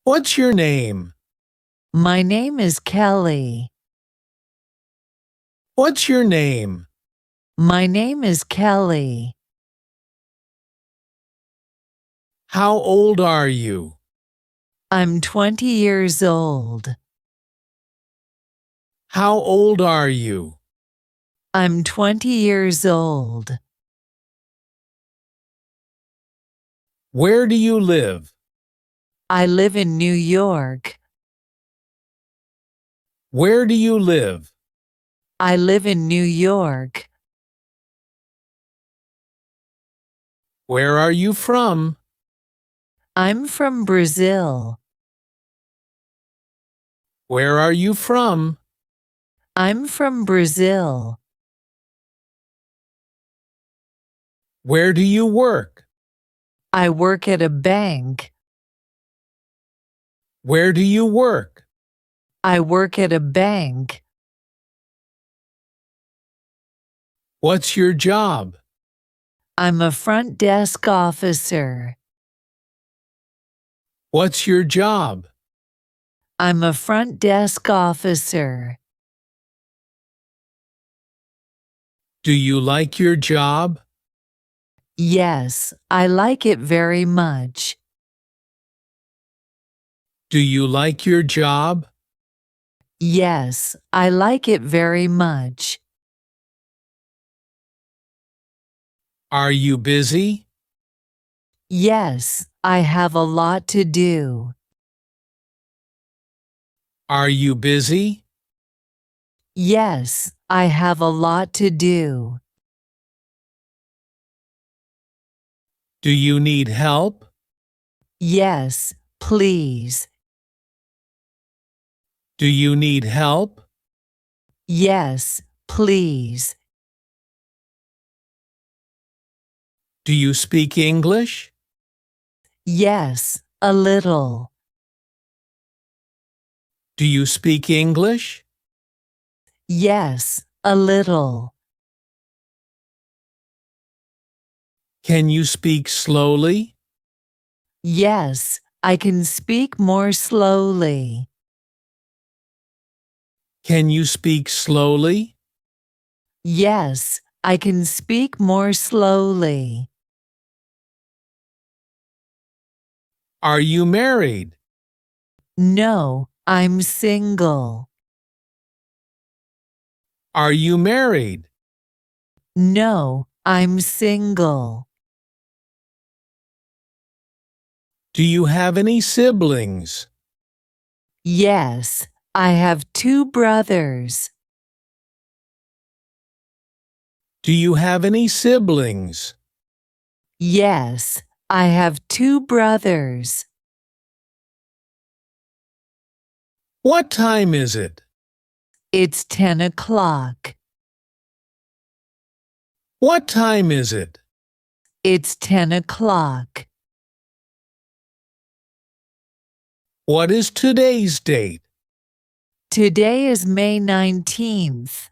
What's your name? My name is Kelly. What's your name? My name is Kelly. How old are you? I'm 20 years old. How old are you? I'm 20 years old. Where do you live? I live in New York. Where do you live? I live in New York. Where are you from? I'm from Brazil. Where are you from? I'm from Brazil. Where do you work? I work at a bank. Where do you work? I work at a bank. What's your job? I'm a front desk officer. What's your job? I'm a front desk officer. Do you like your job? Yes, I like it very much. Do you like your job? Yes, I like it very much. Are you busy? Yes, I have a lot to do. Are you busy? Yes, I have a lot to do. Do you need help? Yes, please. Do you need help? Yes, please. Do you speak English? Yes, a little. Do you speak English? Yes, a little. Can you speak slowly? Yes, I can speak more slowly. Can you speak slowly? Yes, I can speak more slowly. Are you married? No, I'm single. Are you married? No, I'm single. Do you have any siblings? Yes, I have 2 brothers. Do you have any siblings? Yes, I have 2 brothers. What time is it? It's 10 o'clock. What time is it? It's 10 o'clock. What is today's date? Today is May 19th.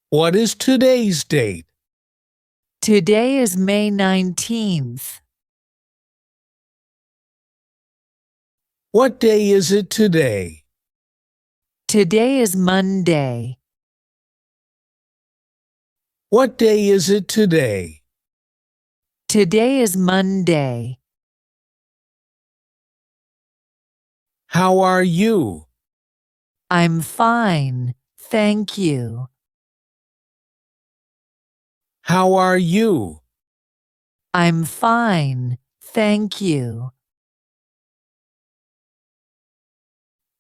What is today's date? Today is May 19th. What day is it today? Today is Monday. What day is it today? Today is Monday. How are you? I'm fine, thank you. How are you? I'm fine, thank you.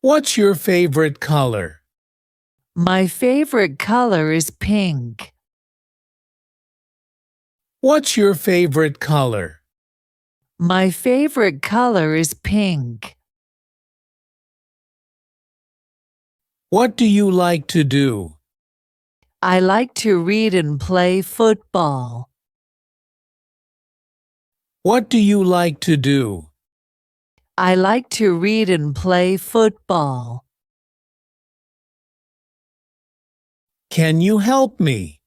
What's your favorite color? My favorite color is pink. What's your favorite color? My favorite color is pink. What do you like to do? I like to read and play football. What do you like to do? I like to read and play football. Can you help me?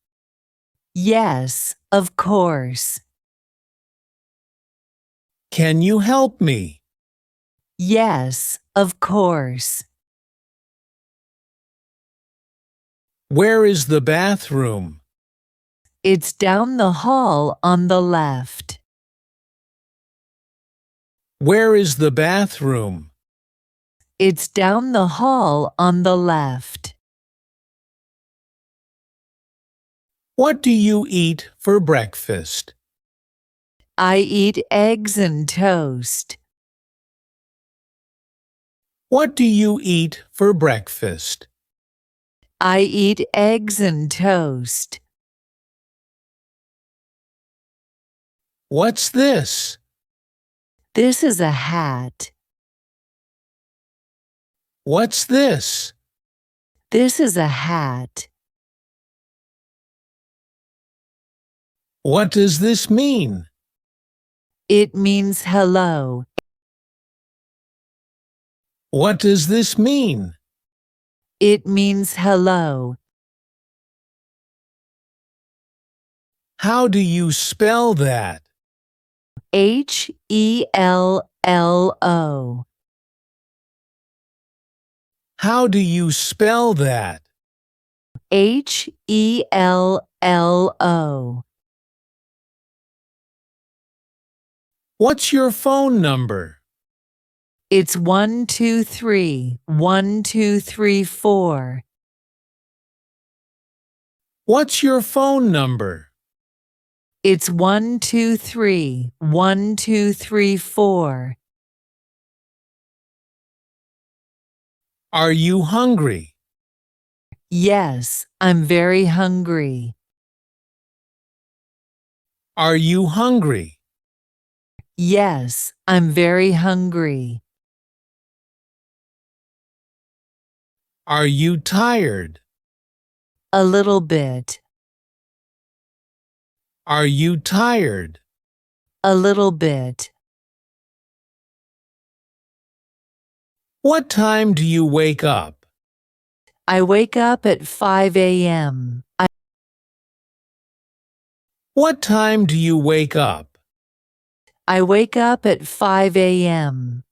Yes, of course. Can you help me? Yes, of course. Where is the bathroom? It's down the hall on the left. Where is the bathroom? It's down the hall on the left. What do you eat for breakfast? I eat eggs and toast. What do you eat for breakfast? I eat eggs and toast. What's this? This is a hat. What's this? This is a hat. What does this mean? It means hello. What does this mean? It means hello. How do you spell that? Hello. How do you spell that? Hello. What's your phone number? It's 123 1234. What's your phone number? It's 123 1234. Are you hungry? Yes, I'm very hungry. Are you hungry? Yes, I'm very hungry. Are you tired? A little bit. Are you tired? A little bit. What time do you wake up? I wake up at 5 a.m. What time do you wake up? I wake up at 5 a.m.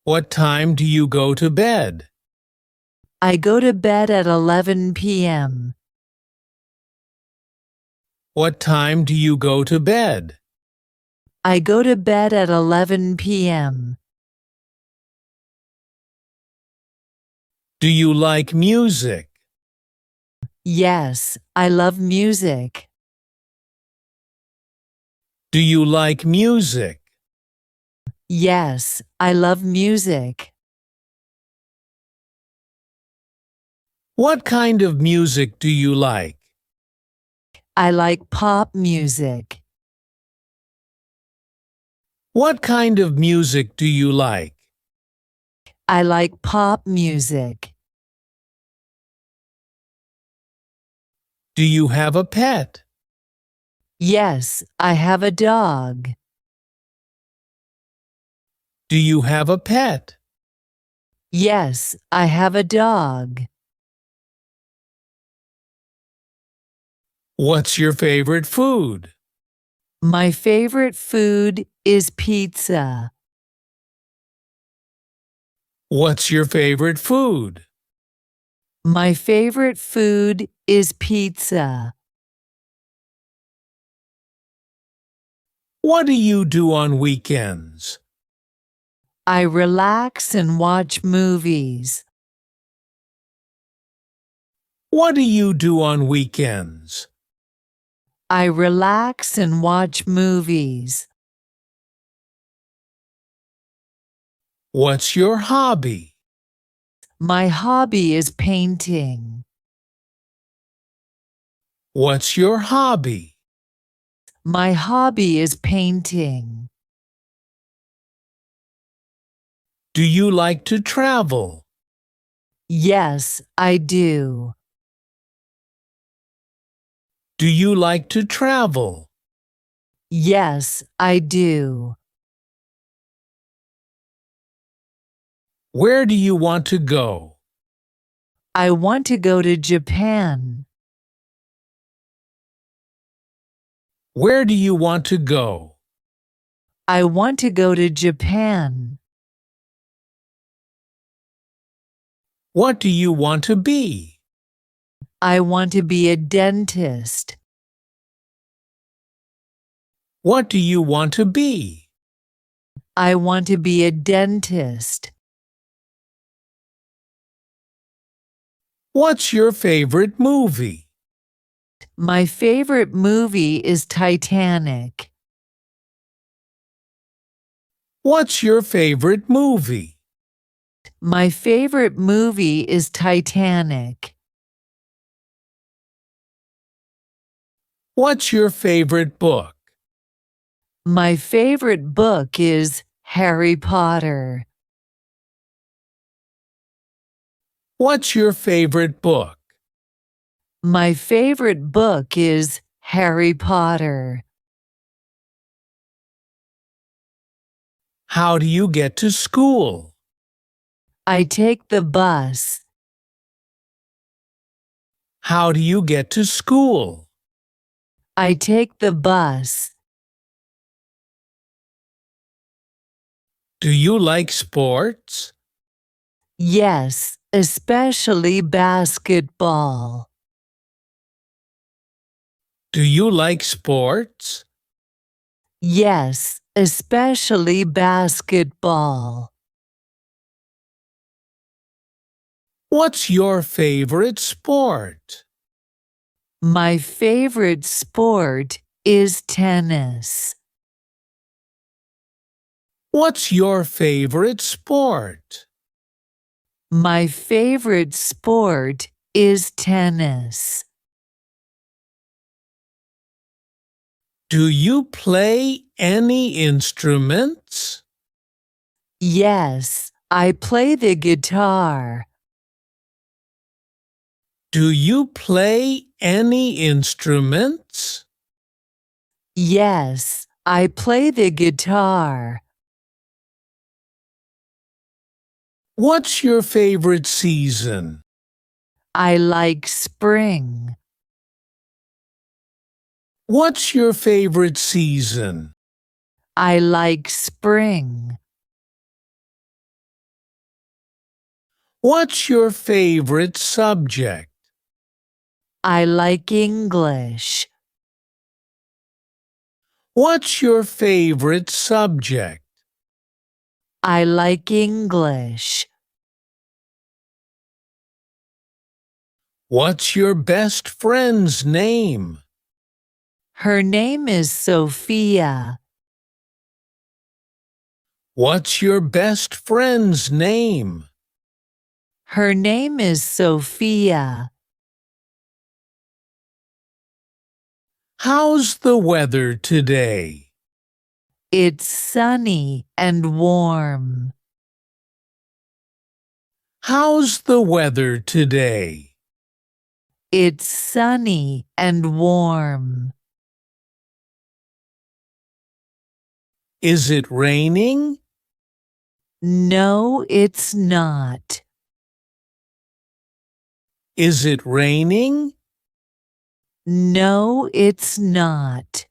What time do you go to bed? I go to bed at 11 p.m. What time do you go to bed? I go to bed at 11 p.m. Do you like music? Yes, I love music. Do you like music? Yes, I love music. What kind of music do you like? I like pop music. What kind of music do you like? I like pop music. Do you have a pet? Yes, I have a dog. Do you have a pet? Yes, I have a dog. What's your favorite food? My favorite food is pizza. What's your favorite food? My favorite food is pizza. What do you do on weekends? I relax and watch movies. What do you do on weekends? I relax and watch movies. What's your hobby? My hobby is painting. What's your hobby? My hobby is painting. Do you like to travel? Yes, I do. Do you like to travel? Yes, I do. Where do you want to go? I want to go to Japan. Where do you want to go? I want to go to Japan. What do you want to be? I want to be a dentist. What do you want to be? I want to be a dentist. What's your favorite movie? My favorite movie is Titanic. What's your favorite movie? My favorite movie is Titanic. What's your favorite book? My favorite book is Harry Potter. What's your favorite book? My favorite book is Harry Potter. How do you get to school? I take the bus. How do you get to school? I take the bus. Do you like sports? Yes, especially basketball. Do you like sports? Yes, especially basketball. What's your favorite sport? My favorite sport is tennis. What's your favorite sport? My favorite sport is tennis. Do you play any instruments? Yes, I play the guitar. Do you play any instruments? Yes, I play the guitar. What's your favorite season? I like spring. What's your favorite season? I like spring. What's your favorite subject? I like English. What's your favorite subject? I like English. What's your best friend's name? Her name is Sophia. What's your best friend's name? Her name is Sophia. How's the weather today? It's sunny and warm. How's the weather today? It's sunny and warm. Is it raining? No, it's not. Is it raining? No, it's not.